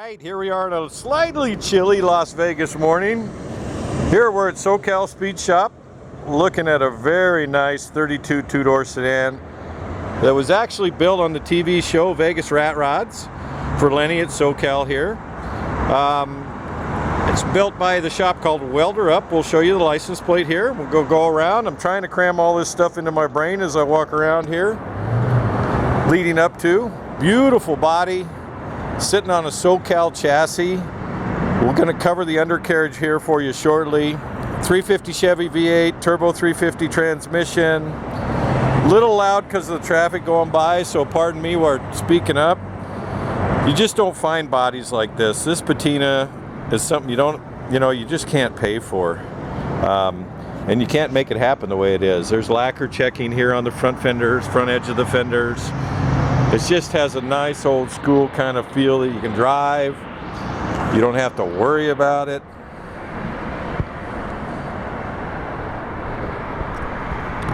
Alright, here we are on a slightly chilly Las Vegas morning. Here we're at SoCal Speed Shop looking at a very nice 32 two-door sedan that was actually built on the TV show Vegas Rat Rods for Lenny at SoCal here. It's built by the shop called Welder Up. We'll show you the license plate here. We'll go around. I'm trying to cram all this stuff into my brain as I walk around here. Leading up to beautiful body, sitting on a SoCal chassis. We're going to cover the undercarriage here for you shortly. 350 Chevy V8, turbo 350 transmission. Little loud because of the traffic going by, so pardon me while speaking up. You just don't find bodies like this. This patina is something you just can't pay for. And you can't make it happen the way it is. There's lacquer checking here on the front fenders, front edge of the fenders. It just has a nice old school kind of feel that you can drive. You don't have to worry about it.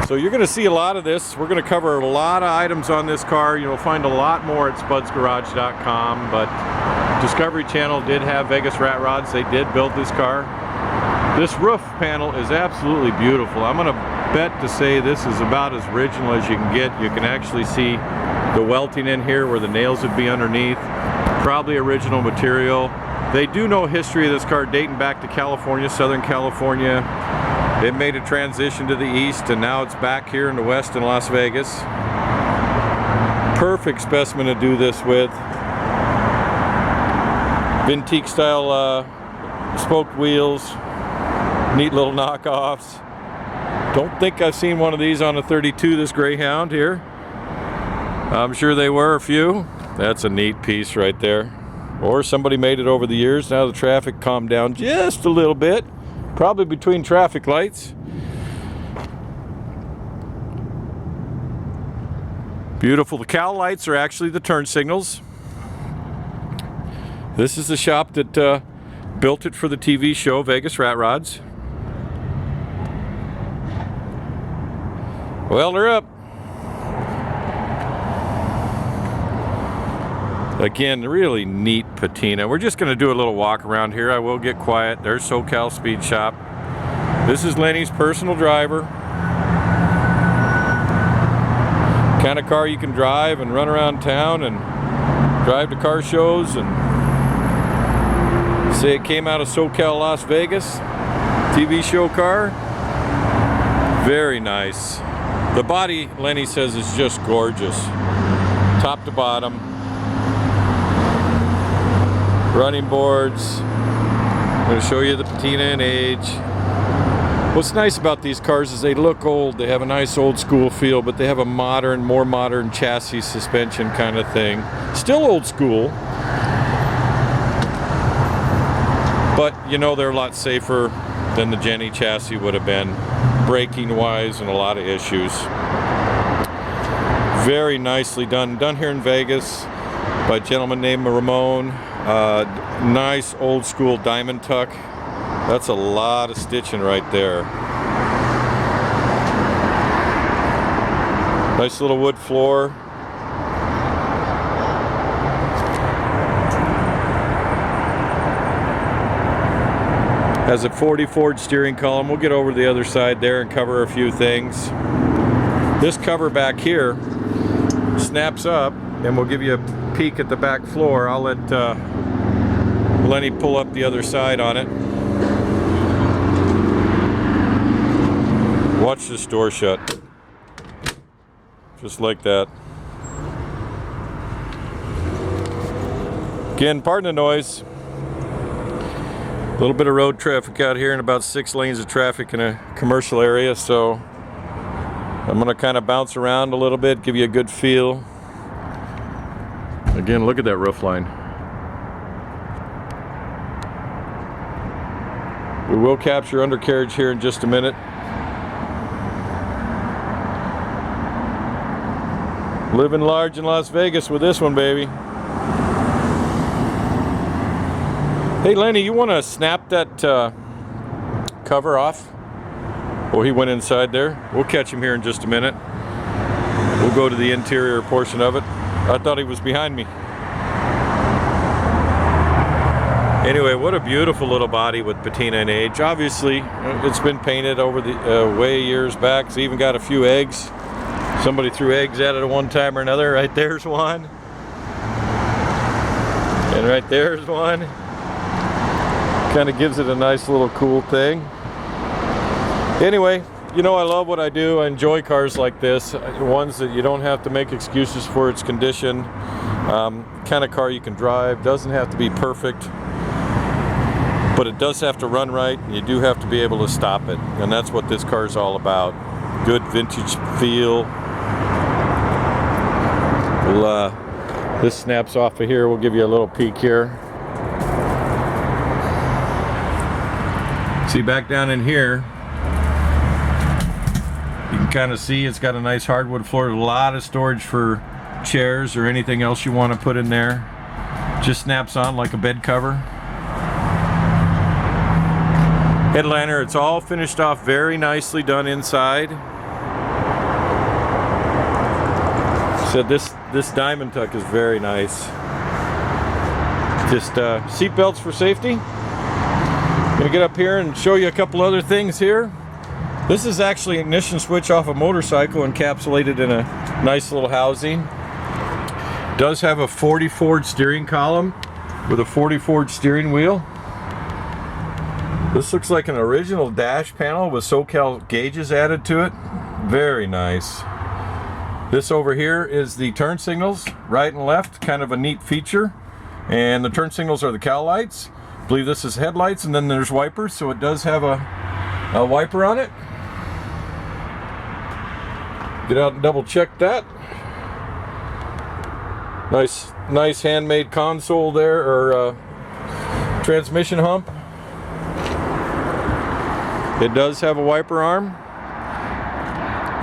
So you're going to see a lot of this. We're going to cover a lot of items on this car. You'll find a lot more at spudsgarage.com, but Discovery Channel did have Vegas Rat Rods. They did build this car. This roof panel is absolutely beautiful. I'm going to bet to say this is about as original as you can get. You can actually see the welting in here where the nails would be underneath. Probably original material. They do know history of this car dating back to California, Southern California. It made a transition to the east and now it's back here in the west in Las Vegas. Perfect specimen to do this with. Vintique style spoked wheels. Neat little knockoffs. Don't think I've seen one of these on a 32, this Greyhound here. I'm sure they were a few. That's a neat piece right there. Or somebody made it over the years. Now the traffic calmed down just a little bit. Probably between traffic lights. Beautiful. The cowl lights are actually the turn signals. This is the shop that built it for the TV show Vegas Rat Rods. Well, they're up. Again, really neat patina. We're just going to do a little walk around here. I will get quiet. There's SoCal Speed Shop. This is Lenny's personal driver. Kind of car you can drive and run around town and drive to car shows and say it came out of SoCal Las Vegas. TV show car. Very nice. The body, Lenny says, is just gorgeous. Top to bottom. Running boards. I'm going to show you the patina and age. What's nice about these cars is they look old. They have a nice old school feel, but they have a modern, more modern chassis suspension kind of thing. Still old school. But you know they're a lot safer than the Jenny chassis would have been. Braking wise and a lot of issues. Very nicely done. Done here in Vegas by a gentleman named Ramon. Nice old school diamond tuck. That's a lot of stitching right there. Nice little wood floor. Has a 40 Ford steering column. We'll get over to the other side there and cover a few things. This cover back here snaps up and we'll give you a peek at the back floor. I'll let Lenny pull up the other side on it. Watch this door shut. Just like that. Again, pardon the noise. A little bit of road traffic out here and about 6 lanes of traffic in a commercial area, so I'm going to kind of bounce around a little bit, give you a good feel. Again, look at that roof line. We will capture undercarriage here in just a minute. Living large in Las Vegas with this one, baby. Hey Lenny, you want to snap that cover off? Oh, he went inside there. We'll catch him here in just a minute. We'll go to the interior portion of it. I thought he was behind me. Anyway, what a beautiful little body with patina and age. Obviously, it's been painted over the way years back. It's even got a few eggs. Somebody threw eggs at it at one time or another. Right there's one. And right there's one. Kind of gives it a nice little cool thing. Anyway, you know I love what I do. I enjoy cars like this. Ones that you don't have to make excuses for its condition. Kind of car you can drive. Doesn't have to be perfect. But it does have to run right, and you do have to be able to stop it, and that's what this car is all about. Good vintage feel. This snaps off of here. We'll give you a little peek here. See, back down in here, you can kind of see it's got a nice hardwood floor. A lot of storage for chairs or anything else you want to put in there. Just snaps on like a bed cover. Headliner, it's all finished off very nicely done inside. So this diamond tuck is very nice. Just seat belts for safety. I'm gonna get up here and show you a couple other things here. This is actually an ignition switch off a motorcycle encapsulated in a nice little housing. Does have a 40 Ford steering column with a 40 Ford steering wheel. This looks like an original dash panel with SoCal gauges added to it. Very nice. This over here is the turn signals, right and left, kind of a neat feature. And the turn signals are the cowl lights. I believe this is headlights, and then there's wipers, so it does have a wiper on it. Get out and double check that. Nice handmade console there, or transmission hump. It does have a wiper arm.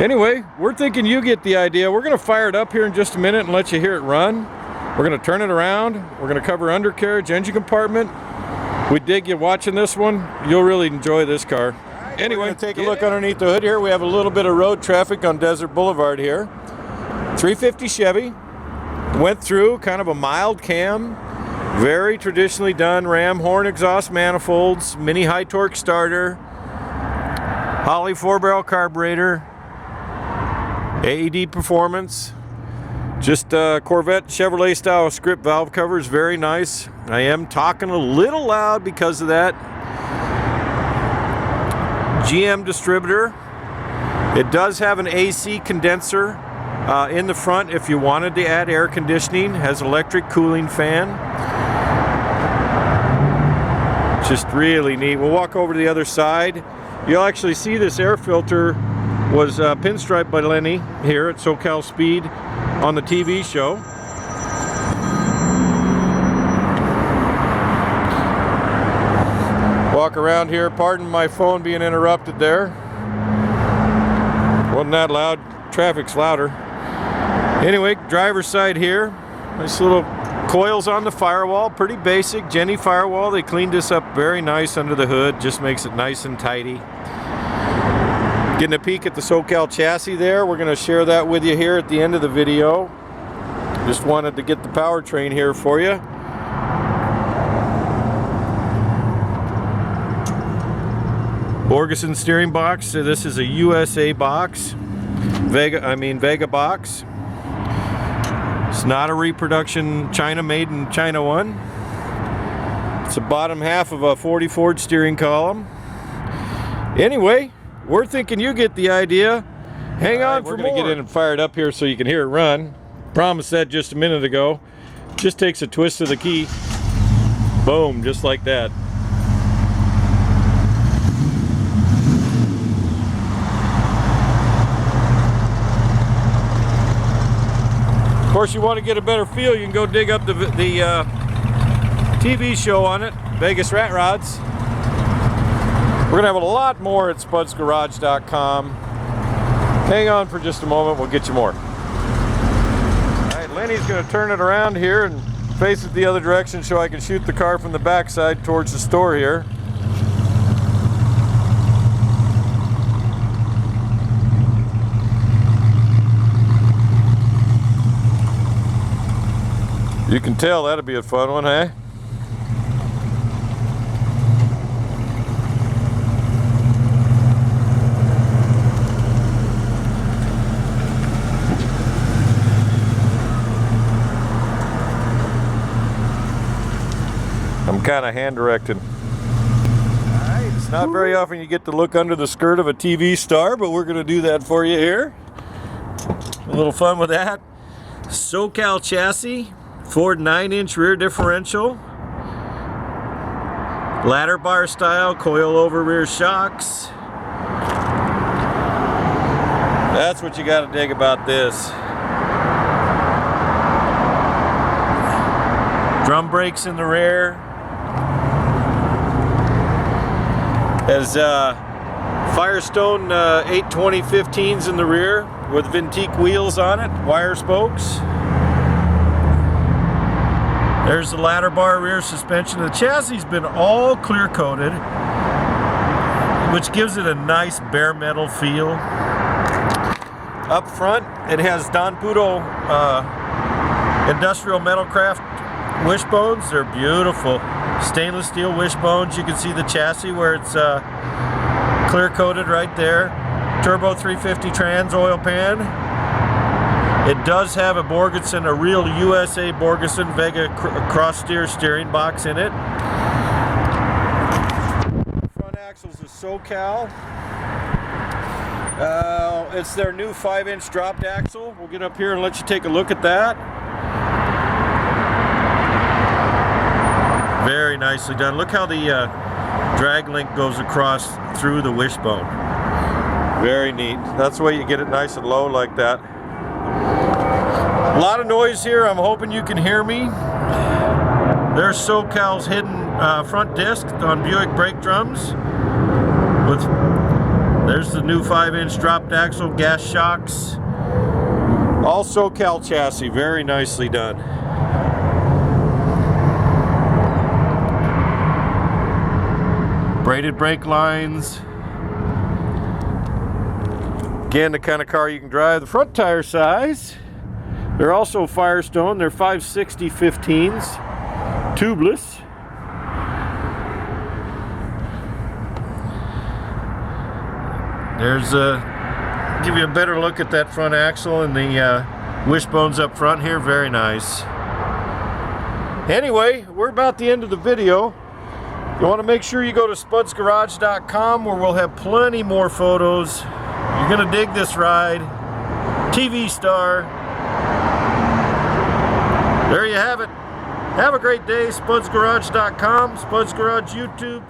Anyway, we're thinking you get the idea. We're gonna fire it up here in just a minute and let you hear it run. We're gonna turn it around. We're gonna cover undercarriage, engine compartment. We dig you watching this one. You'll really enjoy this car. Anyway, take a look underneath the hood here. We have a little bit of road traffic on Desert Boulevard here. 350 Chevy. Went through kind of a mild cam. Very traditionally done. Ram horn exhaust manifolds. Mini high torque starter. Holley 4-barrel carburetor, AED performance, just Corvette Chevrolet style script valve covers, very nice. I am talking a little loud because of that. GM distributor. It does have an AC condenser in the front if you wanted to add air conditioning. Has electric cooling fan. Just really neat. We'll walk over to the other side. You'll actually see this air filter was pinstriped by Lenny here at SoCal Speed on the TV show. Walk around here, pardon my phone being interrupted there. Wasn't that loud, traffic's louder. Anyway, driver's side here. Nice little coils on the firewall, pretty basic Jenny firewall. They cleaned this up very nice under the hood, just makes it nice and tidy. Getting a peek at the SoCal chassis there. We're going to share that with you here at the end of the video. Just wanted to get the powertrain here for you. Borgeson steering box. So this is a USA box. Vega box. It's not a reproduction China made in China one. It's the bottom half of a 40 Ford steering column. Anyway, we're thinking you get the idea. Hang on for more. We're going to get in and fire it up here so you can hear it run. Promised that just a minute ago. Just takes a twist of the key. Boom, just like that. Of course, you want to get a better feel, you can go dig up the TV show on it, Vegas Rat Rods. We're going to have a lot more at spudsgarage.com. Hang on for just a moment, we'll get you more. Alright, Lenny's going to turn it around here and face it the other direction so I can shoot the car from the backside towards the store here. You can tell that'll be a fun one, eh? I'm kind of hand directing. Alright, it's not very often you get to look under the skirt of a TV star, but we're going to do that for you here. A little fun with that. SoCal chassis, Ford 9-inch rear differential, ladder bar style, coil over rear shocks. That's what you got to dig about this. Drum brakes in the rear. Has Firestone 820-15s in the rear with Ventique wheels on it, wire spokes. There's the ladder bar rear suspension. The chassis has been all clear coated, which gives it a nice bare metal feel. Up front, it has Don Pudo industrial metalcraft wishbones. They're beautiful. Stainless steel wishbones. You can see the chassis where it's clear coated right there. Turbo 350 trans oil pan. It does have a Borgeson, a real USA Borgeson Vega cross steer steering box in it. Front axles is SoCal. It's their new 5-inch dropped axle. We'll get up here and let you take a look at that. Very nicely done. Look how the drag link goes across through the wishbone. Very neat. That's the way you get it nice and low like that. A lot of noise here. I'm hoping you can hear me. There's SoCal's hidden front disc on Buick brake drums. There's the new 5-inch dropped axle, gas shocks. All SoCal chassis. Very nicely done. Braided brake lines. Again, the kind of car you can drive. The front tire size, they're also Firestone. They're 560-15s, tubeless. There's give you a better look at that front axle and the wishbones up front here. Very nice. Anyway, we're about the end of the video. You want to make sure you go to spudsgarage.com where we'll have plenty more photos. You're going to dig this ride. TV star. There you have it. Have a great day. Spudsgarage.com, Spuds Garage YouTube.